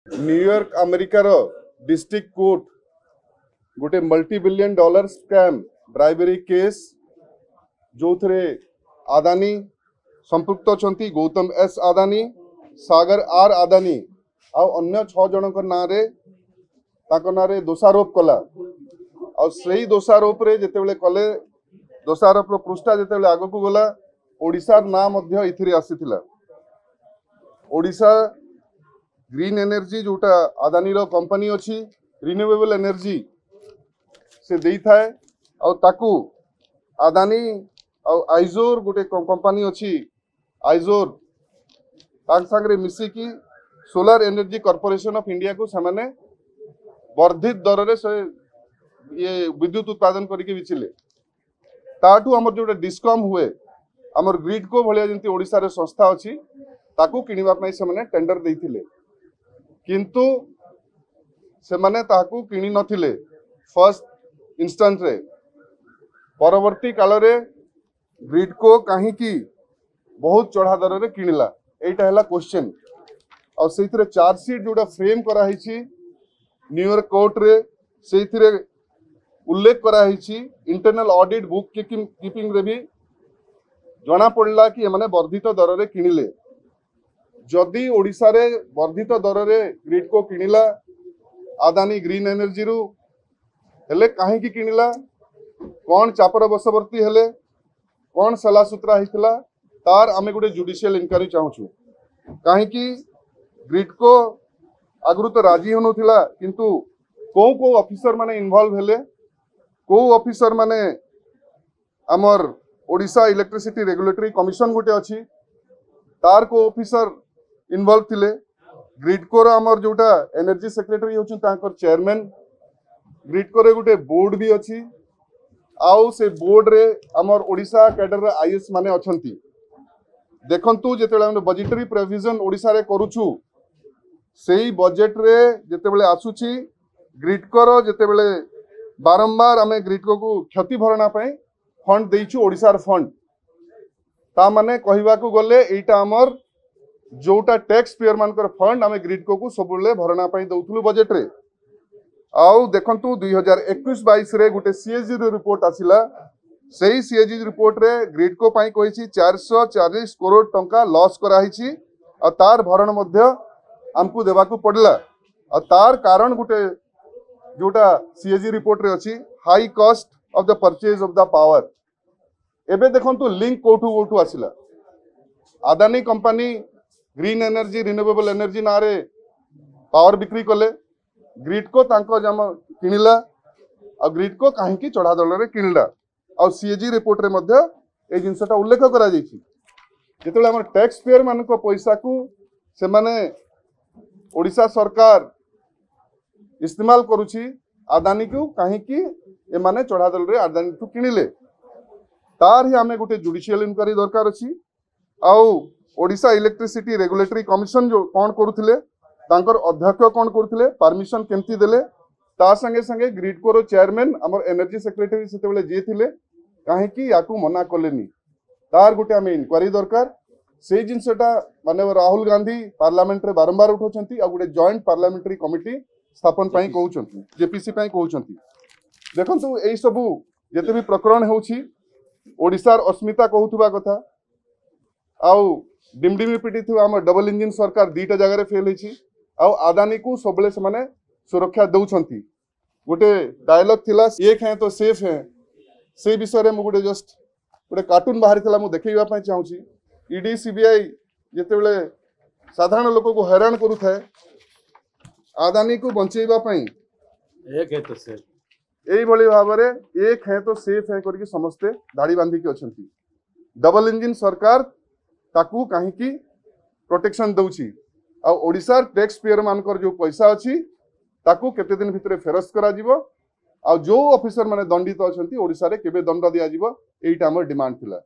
New York अमेरिकार district court गोटे multi billion dollar scam bribery case जो थे आदानी संपृक्त अच्छा गौतम एस आदानी सागर आर आदानी अन्य 6 जन ना रे दोषारोप कला आई दोषारोप रे जितेबले कले दोषारोप पृष्ठा जितेबले आग को गला ओडिशा ना आसीथिला ओडिशा ग्रीन एनर्जी जोटा आदानी रो कंपनी अच्छी रिन्यूएबल एनर्जी से दे थाए ताकू आदानी आइजोर गोटे कंपनी अच्छी आइजोर सांगे मिसिकी solar energy corporation of India को सेमाने वर्धित दर से ये विद्युत उत्पादन करके बिचिले ताठू आमर जो डिस्कम हुए आमर ग्रिडको भलिया जंती ओडिसा रे संस्था अच्छी ताकू किनिबा पई सेमाने टेंडर देथिले किंतु सेमाने ताकू किनी नथिले फर्स्ट इंस्टेंस रे परवर्ती काल रे ग्रिडको काहे की बहुत चढ़ा दर रे किनिला एटा हला क्वेश्चन और सेथिरे चार्जशीट जोटा फ्रेम करा हिची न्यूयॉर्क कोर्ट रे सेथिरे उल्लेख करा हिची इंटरनल ऑडिट बुक कीपिंग रे भी जना पड़ला कि एमाने वर्धित दर रे किनिले जदि ओडिशा रे वर्धित दर रे ग्रिडको किनिला आदानी ग्रीन एनर्जी रु हेले काहे की किनिला कौन चापर बसवर्ती हेले कौन सलासूत्रा हितला तार आमे गोटे जुडिशियल इनक्वारी चाहूछु काहे की ग्रिडको आगु तो राजी होनुथिला किंतु को ऑफिसर माने इन्वॉल्व हेले को ऑफिसर माने हमर ओडिशा इलेक्ट्रिसिटी रेगुलेटरी कमिशन गोटे अच्छी तार को ऑफिसर इन्वॉल्व थिले ग्रिडको आमर जोटा एनर्जी सेक्रेटरी होचुन तांकर चेयरमैन ग्रिडको रे गोटे बोर्ड भी अच्छी आउ से बोर्ड रे आमर ओडिशा कैडर आईएएस माने अछंती देखंतु जेतेबेले हम बजेटरी प्रोविजन ओडिशा रे करूछु सेही बजेट रे जेतेबेले आसुची ग्रिडको रो जेतेबेले बारंबार आमे ग्रिडको को क्षति भरणा पई फंड देइछु ओडिशा रे फंड ता माने कहिबा को गले एटा हमर जोटा टैक्स पेयर मानकर फंड आमे ग्रिडको को सबुले भरणा पई दउथुलु बजेट रे आउ देखंतु 2021-22 रे गोटे सीएजी रो रिपोर्ट आसिला सेही सीएजी रिपोर्ट रे ग्रिडको पई कहिछि 440 करोड़ टंका लॉस करा हिछि आ तार भरण मध्य हमकु देबा को पड़ला आ तार कारण गोटे जोटा सीएजी रिपोर्ट रे अछि high cost of the purchase of the power एबे देखंतु लिंक कोठू आसिला Adani company green energy renewable energy ना रे पावर बिक्री कले ग्रिडको तांको जम किनिला आ ग्रिडको काहे की चढ़ा दल रे किनिला आ सीएजी रिपोर्ट रे मध्य ए जिंसटा उल्लेख करा जायछि जेतेले हमर टैक्स पेयर मानको पैसा को से माने ओडिशा सरकार इस्तेमाल करूछि आदानी को काहे की ए माने चढ़ा दल रे आदानी को किनिले तार ही हमें गोटे जुडिशियल इनक्वारी दरकार अछि आउ ओडिशा इलेक्ट्रिसिटी रेगुलेटरी कमिशन जो कौन करुथिले तांकर अध्यक्ष कौन करुथिले परमिशन केमती देले ता संगे संगे ग्रिडको रो चेयरमैन हमर एनर्जी सेक्रेटरी सेतेबेले जे थिले काहे की याकू मना कलेनी तार गोटे हमें इनक्वारी दरकार से जिनसटा माननीय राहुल गांधी पार्लियामेंट रे बारंबार उठोचंती आ गोटे जॉइंट पार्लियामेंटरी कमिटी स्थापन पई कहउचंती जेपीसी पई कहउचंती देखंतु एई सबु जते भी प्रकरण होउची ओडिशार अस्मिता कहउथबा कथा आउ डिमडिमी पिटी थी आम डबल इंजिन सरकार 2टा जगह फेल होती आदानी को सबले से माने सुरक्षा दौरान गोटे डायलॉग थिला एक है तो सेफ है से विषय में गोटे जस्ट गोटे कार्टून बाहरी थिला मु देखैबा चाहूँगी ईडी सीबीआई जितेबले साधारण लोक को हैरान करू थाए आदानी को बंचेबा एक है तो सेफ यही भाव में एक है तो सेफ है करके समस्ते धाड़ी बांधिकी अच्छा डबल इंजिन सरकार ताकू काहे की प्रोटेक्शन दउछि आ ओडिशा टैक्स पेयर मानकर जो पैसा अछि ताकू केते दिन भितरे फेरस्त करा जिवो आ जो ऑफिसर माने दंडित अछंती ओडिशा रे केबे दंड दिया जिवो एटा हमर डिमांड थिला।